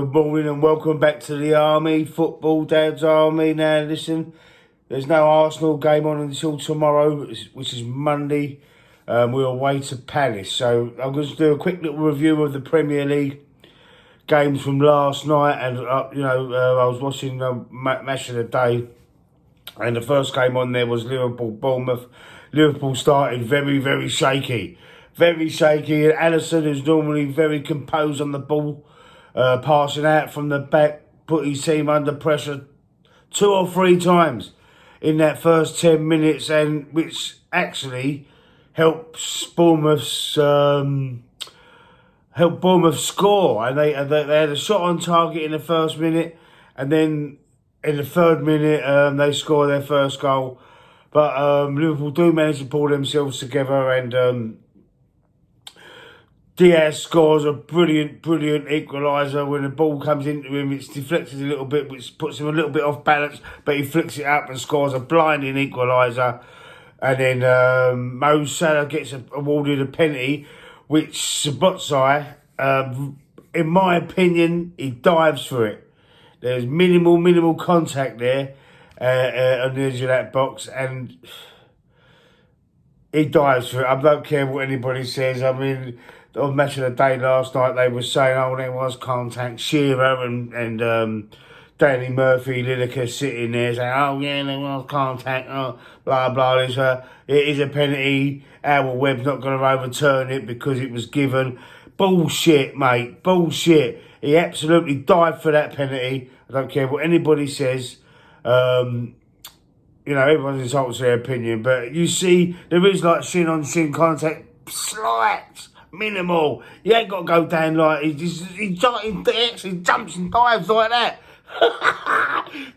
Good morning and welcome back to the Army, Football Dad's Army. Now listen, there's no Arsenal game on until tomorrow, which is Monday. We're away to Palace. So I'm going to do a quick little review of the Premier League games from last night. And, I was watching the match of the day. And the first game on there was Liverpool-Bournemouth. Liverpool started very, very shaky. Very shaky. And Alisson, who's normally very composed on the ball, passing out from the back, put his team under pressure 2 or 3 times in that first 10 minutes, and which actually helps Bournemouth score. And they had a shot on target in the first minute, and then in the third minute they score their first goal. But Liverpool do manage to pull themselves together, and Diaz scores a brilliant equaliser. When the ball comes into him, it's deflected a little bit, which puts him a little bit off balance, but he flicks it up and scores a blinding equaliser. And then Mo Salah gets awarded a penalty, which Sabozai, in my opinion, he dives for it. There's minimal contact there on the edge of that box, and he dives for it. I don't care what anybody says. I mean, on Match of the Day last night, they were saying, oh, there was contact. Shearer and Danny Murphy, Lineker sitting there saying, oh, yeah, there was contact, oh, blah, blah. It is a penalty. Howard Webb's not going to overturn it because it was given. Bullshit, mate, bullshit. He absolutely died for that penalty. I don't care what anybody says. Everyone's entitled to their opinion, but you see, there is like shin-on-shin contact, slight, minimal. You ain't got to go down like he actually jumps and dives like that.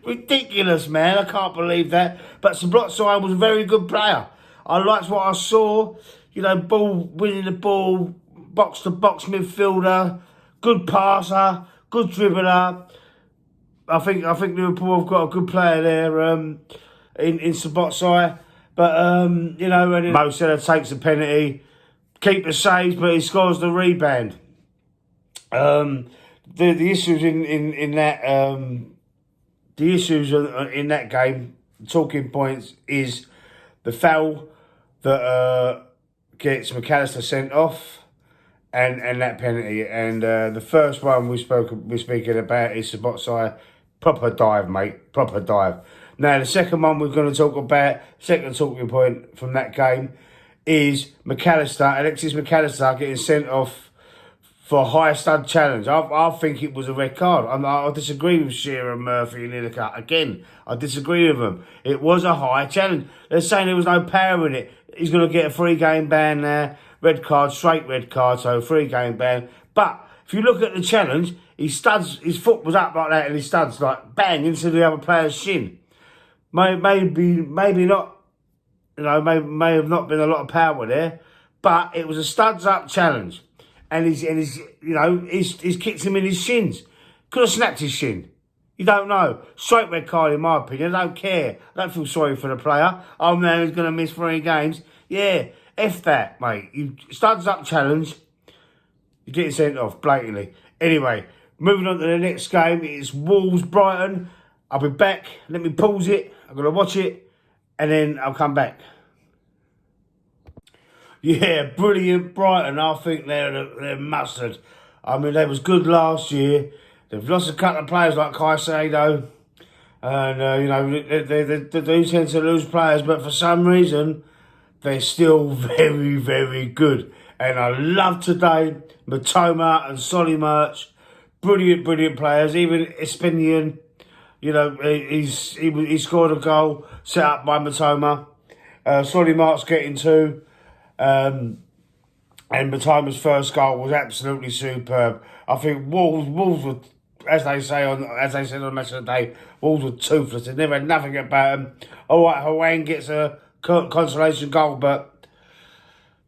Ridiculous, man. I can't believe that. But Sabozai was a very good player. I liked what I saw. Winning the ball, box-to-box midfielder, good passer, good dribbler. I think Liverpool have got a good player there in Sabozai. But, and then Mo Salah takes the penalty. Keeper saves, but he scores the rebound. The issues in that game, talking points, is the foul that gets McAllister sent off, and that penalty. And the first one we're speaking about is Sabozai. Proper dive, mate. Proper dive. Now, the second one we're going to talk about, second talking point from that game, is Alexis McAllister getting sent off for a high stud challenge. I think it was a red card. I disagree with Shearer, Murphy and Lineker. Again, I disagree with them. It was a high challenge. They're saying there was no power in it. He's going to get a 3-game ban there. Red card, straight red card, so 3-game ban. But if you look at the challenge, his foot was up like that, and his studs like bang into the other player's shin. Maybe not. May have not been a lot of power there, but it was a studs up challenge, and he's kicked him in his shins. Could have snapped his shin. You don't know. Straight red card in my opinion. I don't care. I don't feel sorry for the player. Oh man, he's going to miss 3 games. Yeah, F that, mate. You studs up challenge. You're getting sent off blatantly. Anyway, moving on to the next game. It's Wolves-Brighton. I'll be back. Let me pause it. I'm going to watch it, and then I'll come back. Yeah, brilliant Brighton. I think they're mustard. I mean, they was good last year. They've lost a couple of players like Caicedo. And, they do tend to lose players, but for some reason, they're still very, very good. And I love today Matoma and Solly March. Brilliant players. Even Espinian. He scored a goal set up by Matoma. Solly March getting 2. And Matoma's first goal was absolutely superb. I think Wolves were, as they said on Match of the Day, Wolves were toothless. They never had nothing about them. All right, Hwang gets a consolation goal, but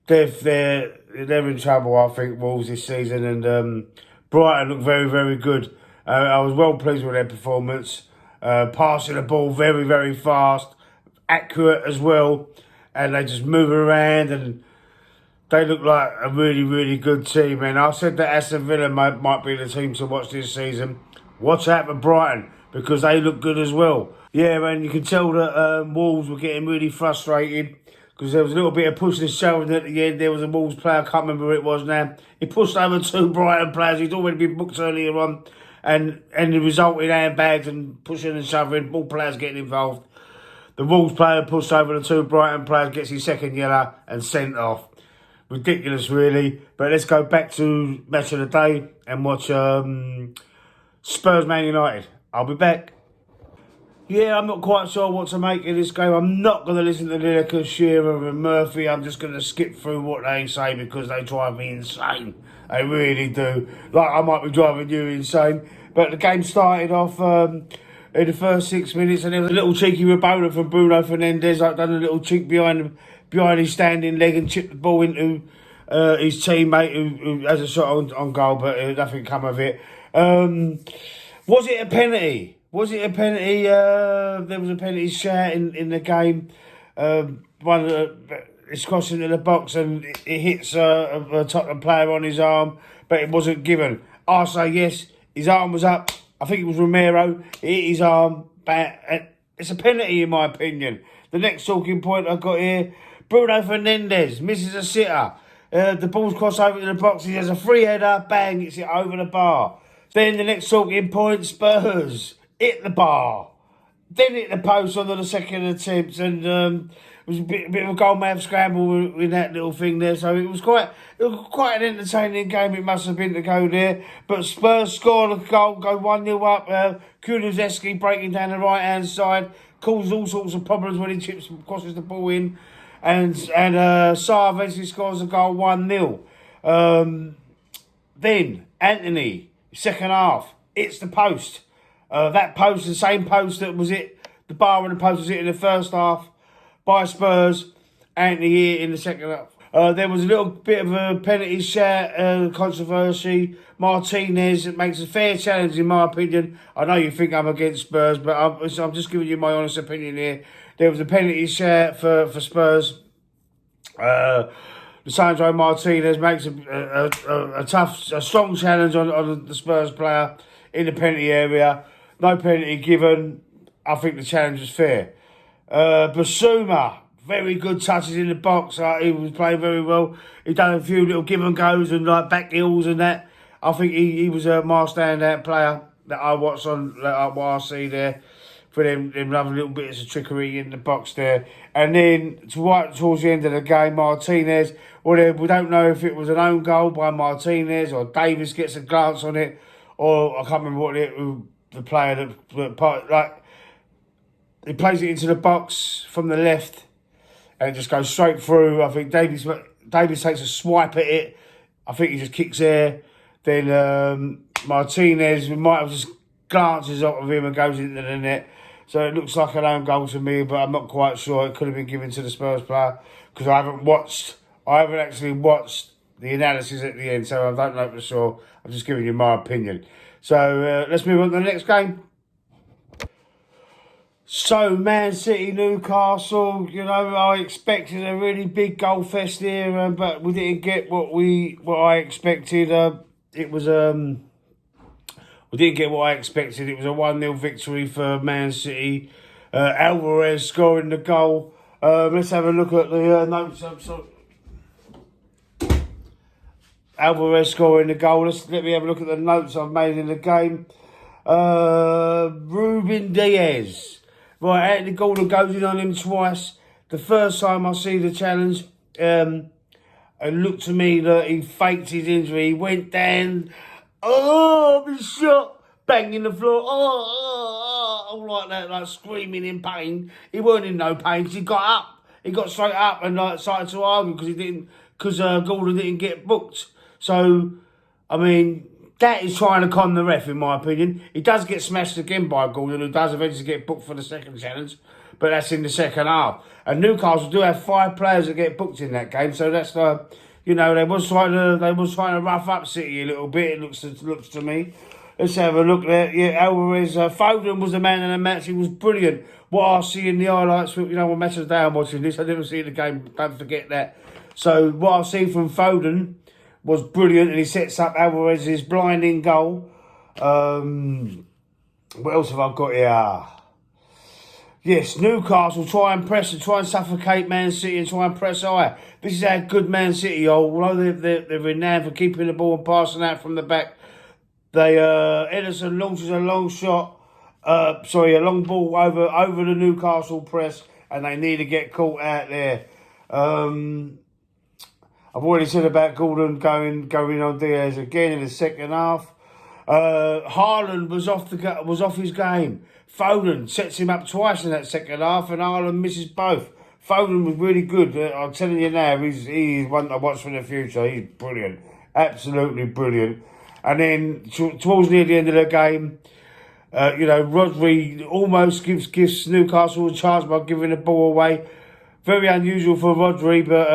they're in trouble, I think, Wolves this season. And Brighton look very, very good. I was well pleased with their performance. Passing the ball very, very fast, accurate as well, and they just move around, and They look like a really, really good team, and I said that Aston Villa might be the team to watch this season. Watch out for Brighton, because they look good as well. Yeah, and you can tell that Wolves were getting really frustrated, because there was a little bit of pushing and shoving at the end. There was a Wolves player, I can't remember who it was now. He pushed over two Brighton players. He'd already been booked earlier on, and the result in handbags and pushing and shoving, all players getting involved. The Wolves player pushed over the two Brighton players, gets his second yellow and sent off. Ridiculous, really. But let's go back to match of the day and watch Spurs Man United. I'll be back. Yeah, I'm not quite sure what to make of this game. I'm not going to listen to Lineker, Shearer and Murphy. I'm just going to skip through what they say, because they drive me insane. They really do. Like, I might be driving you insane. But the game started off in the first 6 minutes, and there was a little cheeky Rabona from Bruno Fernandes. I've done a little cheek behind his standing leg and chipped the ball into his teammate who has a shot on goal, but nothing come of it. Was it a penalty? Was it a penalty? There was a penalty shout in the game. It's crossing into the box and it hits a Tottenham player on his arm, but it wasn't given. I say yes, his arm was up. I think it was Romero. He hit his arm. It's a penalty in my opinion. The next talking point I got here, Bruno Fernandes misses a sitter. The ball's crossed over to the box. He has a free header. Bang, it's it over the bar. Then the next talking point, Spurs hit the bar. Then hit the post on the second attempt, and it was a bit of a goalmouth scramble with that little thing there. So it was quite an entertaining game. It must have been to go there. But Spurs scored a goal, go 1-0 up. Kulusevski breaking down the right hand side, causes all sorts of problems when he crosses the ball in, and Sarr eventually scores a goal 1-0. Then Anthony, second half, hits the post. That post, the same post that was it, the bar and the post was hit in the first half by Spurs. Anthony here in the second half. There was a little bit of a penalty shout, controversy. Martinez, it makes a fair challenge in my opinion. I know you think I'm against Spurs, but I'm just giving you my honest opinion here. There was a penalty shout for Spurs. Lisandro Martinez makes a strong challenge on the Spurs player in the penalty area. No penalty given. I think the challenge was fair. Basuma, very good touches in the box. He was playing very well. He done a few little give and goes and like back heels and that. I think he was my standout player that I watched on what I see there. For them other little bits of trickery in the box there. And then right towards the end of the game, Martinez, well, we don't know if it was an own goal by Martinez or Davis gets a glance on it, or I can't remember the player that he plays it into the box from the left and it just goes straight through. I think Davis takes a swipe at it. I think he just kicks there. Then Martinez might have just glances off of him and goes into the net. So it looks like an own goal to me, but I'm not quite sure. It could have been given to the Spurs player because I haven't actually watched the analysis at the end, so I don't know for sure. I'm just giving you my opinion. So let's move on to the next game. So Man City, Newcastle, I expected a really big goal fest here, but we didn't get what I expected. We didn't get what I expected. It was a 1-0 victory for Man City. Alvarez scoring the goal. Let's have a look at the notes. Alvarez scoring the goal. Let me have a look at the notes I've made in the game. Ruben Diaz. Right, Anthony Gordon goes in on him twice. The first time I see the challenge, it looked to me that he faked his injury. He went down. Oh, I've been shot. Banging the floor. All like that, like screaming in pain. He weren't in no pain because he got up. He got straight up and started to argue because Gordon didn't get booked. So, I mean, that is trying to con the ref, in my opinion. He does get smashed again by Gordon, who does eventually get booked for the second challenge, but that's in the second half. And Newcastle do have 5 players that get booked in that game, so that's they was trying to rough up City a little bit. It looks to me. Let's have a look there. Yeah, Alvarez, Foden was the man of the match. He was brilliant. What I see in the highlights, what match of the day I'm watching this. I didn't see the game. Don't forget that. So what I've seen from Foden was brilliant, and he sets up Alvarez's blinding goal. What else have I got here? Yes, Newcastle try and press and try and suffocate Man City and try and press high. This is how good Man City are. Although they're renowned for keeping the ball and passing out from the back, Ederson launches a long shot. A long ball over the Newcastle press, and they need to get caught out there. I've already said about Gordon going on Diaz again in the second half. Haaland was off his game. Foden sets him up twice in that second half, and Haaland misses both. Foden was really good. I'm telling you now, he's one to watch for the future. He's brilliant, absolutely brilliant. And then towards near the end of the game, Rodri almost gives Newcastle a chance by giving the ball away. Very unusual for Rodri, but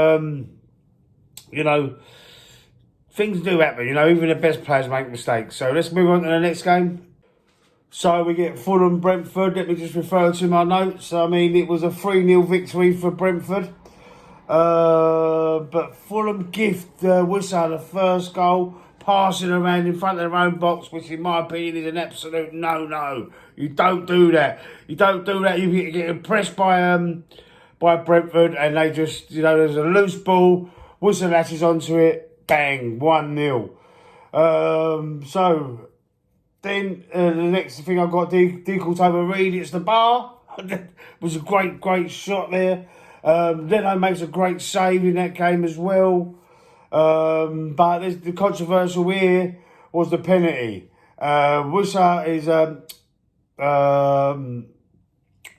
things do happen. Even the best players make mistakes. So let's move on to the next game. So we get Fulham Brentford. Let me just refer to my notes. I mean, it was a 3-0 victory for Brentford. But Fulham gift Wissa the first goal, passing around in front of their own box, which in my opinion is an absolute no-no. You don't do that. You get impressed by Brentford, and they just, there's a loose ball, Wissa latches onto it, bang, 1-0. So then the next thing I got, decals over Reed, it's the bar. It was a great shot there. Leno makes a great save in that game as well. But the controversial here was the penalty. Wissa is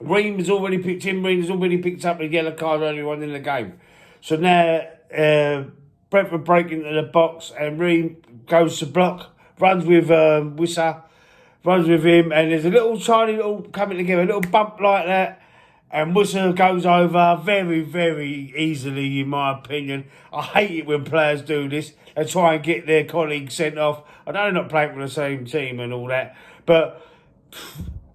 Ream has already picked up a yellow card earlier on in the game. So now Brentford break into the box, and Ream goes to block, runs with Wissa, runs with him, and there's a tiny little coming together, a little bump like that. And Wissa goes over very, very easily, in my opinion. I hate it when players do this. They try and get their colleagues sent off. I know they're not playing for the same team and all that, but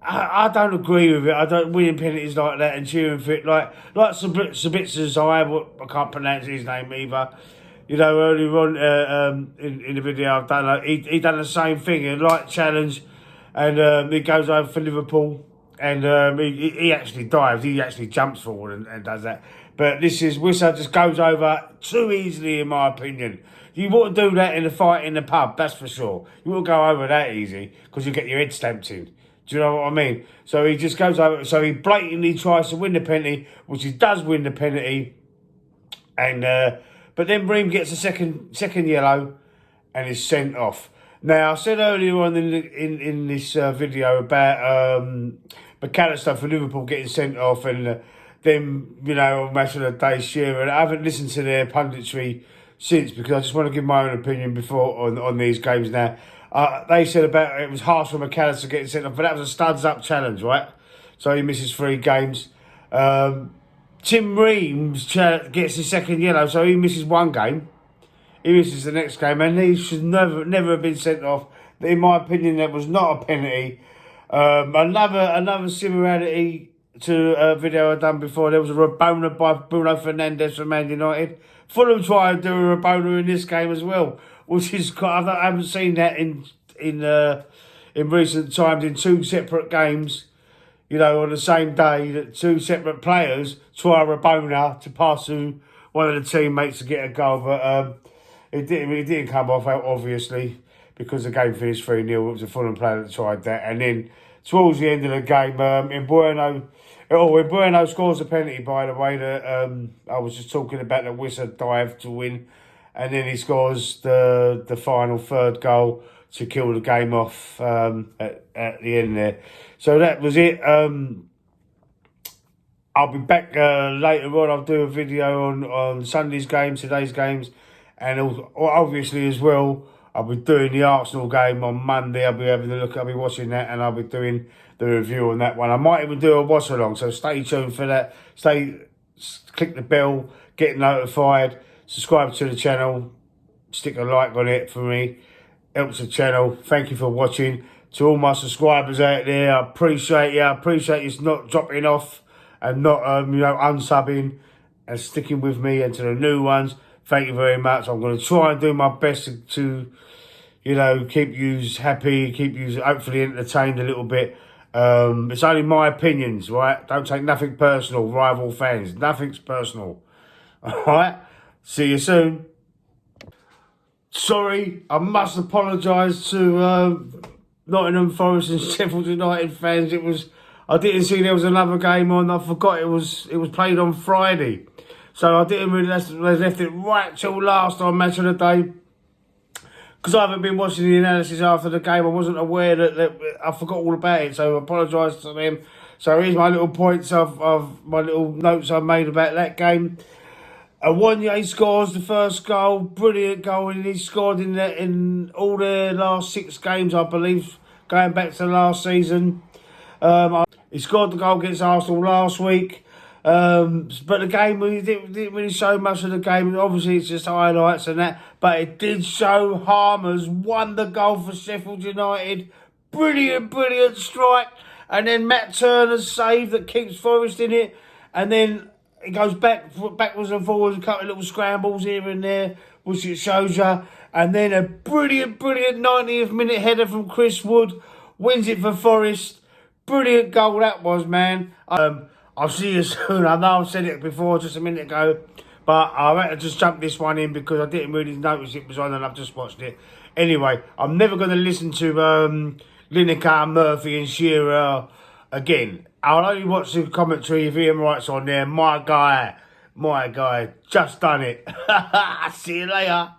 I don't agree with it. I don't winning penalties like that and cheering for it. Like Sabitzer, I can't pronounce his name either. Earlier on in the video I've done, he done the same thing, a light challenge, and he goes over for Liverpool. And he actually dives. He actually jumps forward and does that. But Wissa just goes over too easily, in my opinion. You wouldn't do that in a fight in the pub, that's for sure. You wouldn't go over that easy, because you get your head stamped in. Do you know what I mean? So he just goes over. So he blatantly tries to win the penalty, which he does win the penalty. And but then Ream gets a second yellow and is sent off. Now, I said earlier on in this video about McAllister for Liverpool getting sent off, and them, match of the day share. And I haven't listened to their punditry since, because I just want to give my own opinion before on these games now. They said about it was harsh for McAllister getting sent off, but that was a studs up challenge, right? So he misses 3 games. Tim Reams gets his second yellow, so he misses 1 game. He misses the next game, and he should never have been sent off. In my opinion, that was not a penalty. Another similarity to a video I've done before. There was a Rabona by Bruno Fernandes from Man United. Fulham tried to do a Rabona in this game as well, which is I haven't seen that in recent times in 2 separate games. On the same day, that 2 separate players try a Rabona to pass to one of the teammates to get a goal, but it didn't come off, obviously, because the game finished 3-0. It was a Fulham player that tried that. And then towards the end of the game, Bueno scores a penalty, by the way, that I was just talking about, the Wissa dive to win. And then he scores the final 3rd goal to kill the game off at the end there. So that was it. I'll be back later on. I'll do a video on Sunday's games, today's games, and obviously as well, I'll be doing the Arsenal game on Monday. I'll be having a look. I'll be watching that, and I'll be doing the review on that one. I might even do a watch along, so stay tuned for that. Click the bell, get notified, subscribe to the channel, stick a like on it for me. Helps the channel. Thank you for watching. To all my subscribers out there, I appreciate you. I appreciate you not dropping off and not unsubbing. and sticking with me, and to the new ones, thank you very much. I'm going to try and do my best to you know, keep you happy, keep you hopefully entertained a little bit. It's only my opinions, right? Don't take nothing personal, rival fans. Nothing's personal. All right? See you soon. Sorry, I must apologise to Nottingham Forest and Sheffield United fans. I didn't see there was another game on. I forgot it was played on Friday. So I didn't realise they left it right till last on Match of the Day. Because I haven't been watching the analysis after the game, I wasn't aware that I forgot all about it. So I apologise to them. So here's my little points of my little notes I made about that game. Awonye scores the first goal, brilliant goal, and he scored in all the last 6 games, I believe, going back to last season. He scored the goal against Arsenal last week. But the game, we didn't really show much of the game. Obviously, it's just highlights and that. But it did show Harmer's won the goal for Sheffield United. Brilliant, brilliant strike. And then Matt Turner's save that keeps Forest in it. And then it goes backwards and forwards, a couple of little scrambles here and there, which it shows you. And then a brilliant, brilliant 90th minute header from Chris Wood. Wins it for Forest. Brilliant goal that was, man. I'll see you soon. I know I've said it before just a minute ago, but I had to just jump this one in because I didn't really notice it was on and I've just watched it. Anyway, I'm never going to listen to Lineker, Murphy and Shearer again. I'll only watch the commentary if Ian Wright's on there. My guy, just done it. See you later.